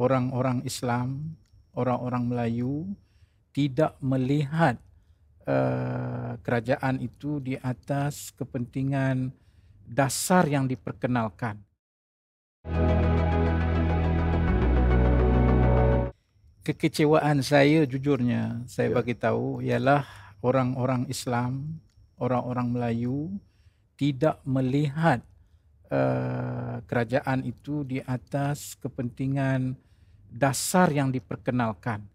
orang-orang Islam, orang-orang Melayu tidak melihat kerajaan itu di atas kepentingan dasar yang diperkenalkan. Kekecewaan saya jujurnya, saya bagi tahu ialah orang-orang Islam, orang-orang Melayu tidak melihat kerajaan itu di atas kepentingan dasar yang diperkenalkan.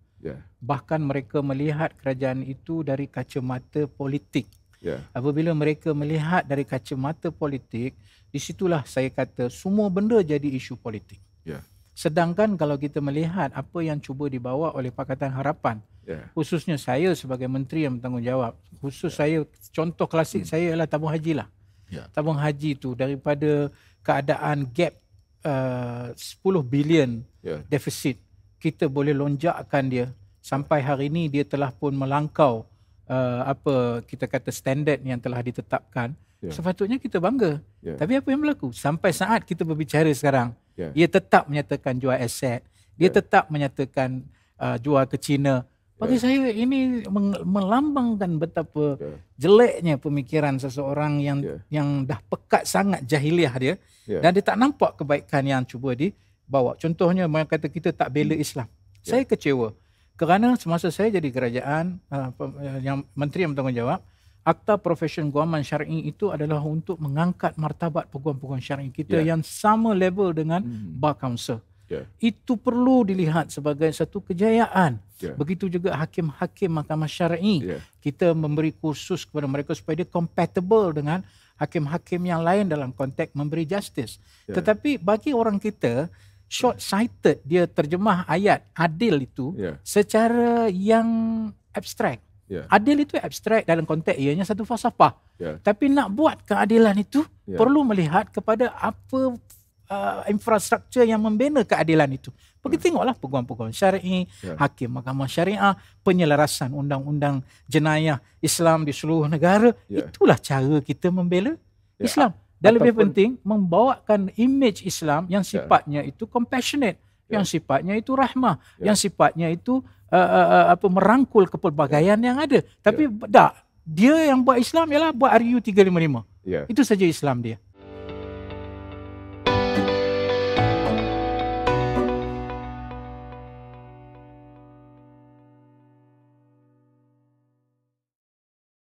Bahkan mereka melihat kerajaan itu dari kacamata politik. Apabila mereka melihat dari kacamata politik, di situlah saya kata semua benda jadi isu politik. Sedangkan kalau kita melihat apa yang cuba dibawa oleh Pakatan Harapan, khususnya saya sebagai menteri yang bertanggungjawab, saya, contoh klasik saya ialah tabung haji lah. Tabung haji itu daripada keadaan gap 10 bilion defisit, kita boleh lonjakkan dia sampai hari ini dia telah pun melangkau apa kita kata standard yang telah ditetapkan. Sepatutnya kita bangga. Tapi apa yang berlaku? Sampai saat kita berbicara sekarang, dia tetap menyatakan jual aset, dia tetap menyatakan jual ke China. Bagi saya ini melambangkan betapa jeleknya pemikiran seseorang yang dah pekat sangat jahiliah dia, dan dia tak nampak kebaikan yang cuba dibawa. Contohnya mereka kata kita tak bela Islam. Saya kecewa kerana semasa saya jadi kerajaan yang menteri yang bertanggungjawab, Akta Profession Guaman Syar'i itu adalah untuk mengangkat martabat peguam-peguam syar'i kita yang sama level dengan Bar Council. Itu perlu dilihat sebagai satu kejayaan. Begitu juga hakim-hakim mahkamah syar'i. Kita memberi kursus kepada mereka supaya dia compatible dengan hakim-hakim yang lain dalam konteks memberi justice. Tetapi bagi orang kita, short-sighted dia terjemah ayat adil itu secara yang abstrak. Adil itu abstrak dalam konteks ianya satu falsafah. Tapi nak buat keadilan itu perlu melihat kepada apa infrastruktur yang membina keadilan itu. Pergi tengoklah peguam-peguam syar'i, hakim mahkamah syariah, penyelarasan undang-undang jenayah Islam di seluruh negara. Itulah cara kita membela Islam. Dan lebih penting membawakan image Islam yang sifatnya itu compassionate, yang sifatnya itu rahmah, yang sifatnya itu merangkul kepelbagaian yang ada. Tapi tak, dia yang buat Islam ialah buat RU 355. Itu saja Islam dia.